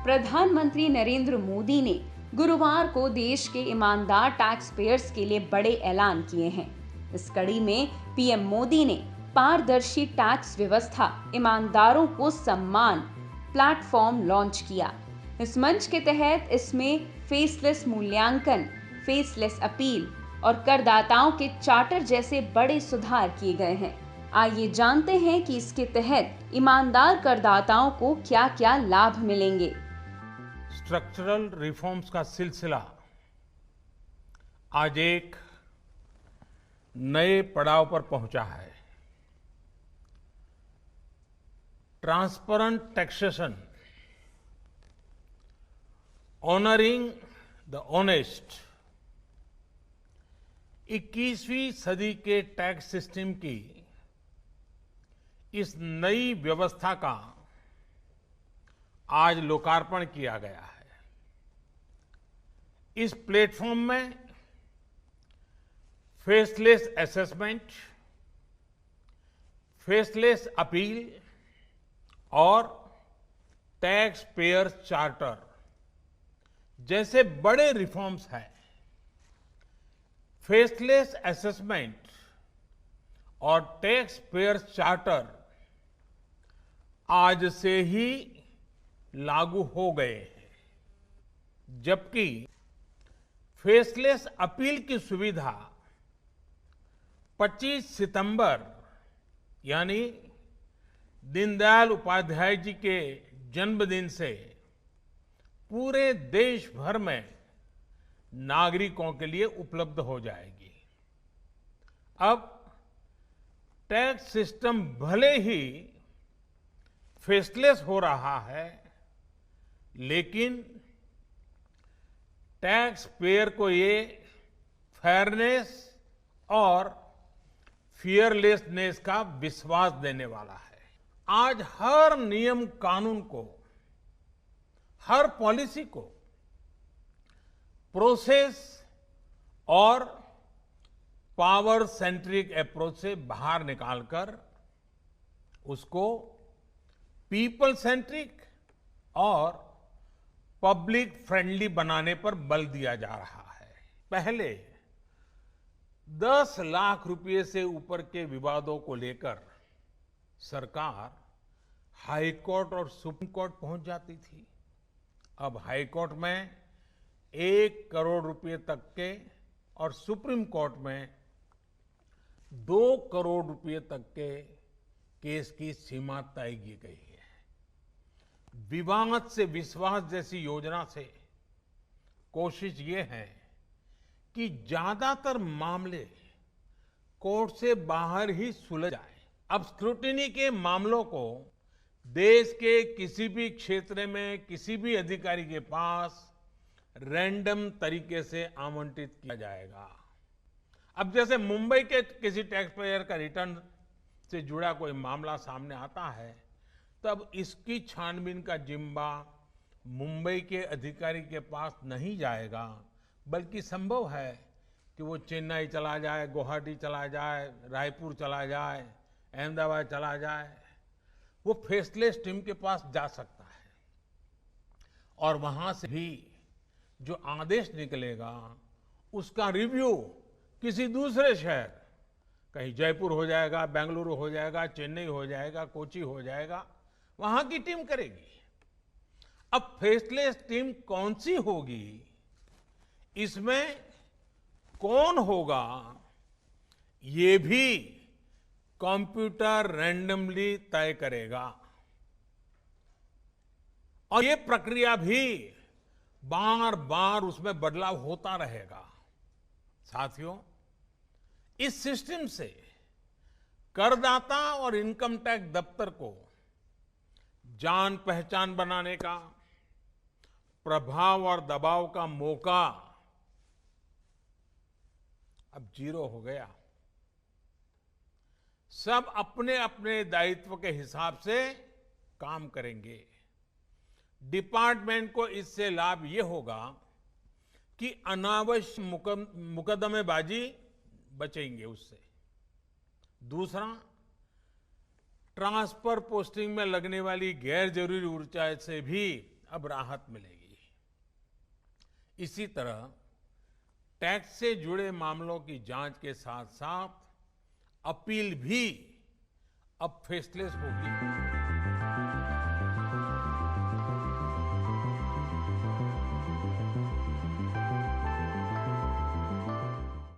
प्रधानमंत्री नरेंद्र मोदी ने गुरुवार को देश के ईमानदार टैक्स पेयर्स के लिए बड़े ऐलान किए हैं। इस कड़ी में पीएम मोदी ने पारदर्शी टैक्स व्यवस्था ईमानदारों को सम्मान प्लेटफॉर्म लॉन्च किया। इस मंच के तहत इसमें फेसलेस मूल्यांकन, फेसलेस अपील और करदाताओं के चार्टर जैसे बड़े सुधार किए गए हैं। आइए जानते हैं कि इसके तहत ईमानदार करदाताओं को क्या-क्या लाभ मिलेंगे। स्ट्रक्चरल रिफॉर्म्स का सिलसिला आज एक नए पड़ाव पर पहुंचा है। Transparent taxation, honouring the honest, 21वीं सदी के टैक्स सिस्टम की इस नई व्यवस्था का आज लोकार्पण किया गया है। इस प्लेटफॉर्म में फेसलेस असेसमेंट, फेसलेस अपील और टैक्स पेयर चार्टर जैसे बड़े रिफॉर्म्स हैं। फेसलेस असेसमेंट और टैक्स पेयर चार्टर आज से ही लागू हो गए हैं, जबकि फेसलेस अपील की सुविधा 25 सितंबर यानी दीनदयाल उपाध्याय जी के जन्मदिन से पूरे देश भर में नागरिकों के लिए उपलब्ध हो जाएगी। अब टैक्स सिस्टम भले ही फेसलेस हो रहा है, लेकिन टैक्स पेयर को ये फेयरनेस और फियरलेसनेस का विश्वास देने वाला है। आज हर नियम कानून को, हर पॉलिसी को प्रोसेस और पावर सेंट्रिक अप्रोच से बाहर निकालकर उसको पीपल सेंट्रिक और पब्लिक फ्रेंडली बनाने पर बल दिया जा रहा है। पहले 10 लाख रुपए से ऊपर के विवादों को लेकर सरकार हाई कोर्ट और सुप्रीम कोर्ट पहुंच जाती थी। अब हाई कोर्ट में 1 करोड़ रुपए तक के और सुप्रीम कोर्ट में 2 करोड़ रुपए तक के केस की सीमा तय की गई है। विवाद से विश्वास जैसी योजना से कोशिश ये है कि ज्यादातर मामले कोर्ट से बाहर ही सुलझ जाए। अब स्क्रूटिनी के मामलों को देश के किसी भी क्षेत्र में किसी भी अधिकारी के पास रैंडम तरीके से आवंटित किया जाएगा। अब जैसे मुंबई के किसी टैक्स पेयर का रिटर्न से जुड़ा कोई मामला सामने आता है, तब इसकी छानबीन का जिम्मा मुंबई के अधिकारी के पास नहीं जाएगा, बल्कि संभव है कि वो चेन्नई चला जाए, गुवाहाटी चला जाए, रायपुर चला जाए, अहमदाबाद चला जाए। वो फेसलेस टीम के पास जा सकता है और वहां से भी जो आदेश निकलेगा उसका रिव्यू किसी दूसरे शहर, कहीं जयपुर हो जाएगा, बेंगलुरु हो जाएगा, चेन्नई हो जाएगा, कोची हो जाएगा, वहां की टीम करेगी। अब फेसलेस टीम कौन सी होगी, इसमें कौन होगा, ये भी कंप्यूटर रैंडमली तय करेगा और ये प्रक्रिया भी बार बार उसमें बदलाव होता रहेगा। साथियों, इस सिस्टम से करदाता और इनकम टैक्स दफ्तर को जान पहचान बनाने का, प्रभाव और दबाव का मौका अब जीरो हो गया। सब अपने अपने दायित्व के हिसाब से काम करेंगे। डिपार्टमेंट को इससे लाभ ये होगा कि अनावश्यक मुकदमेबाजी बचेंगे उससे। दूसरा, ट्रांसफर पोस्टिंग में लगने वाली गैर जरूरी ऊर्जा से भी अब राहत मिलेगी। इसी तरह टैक्स से जुड़े मामलों की जांच के साथ साथ अपील भी अब फेसलेस होगी।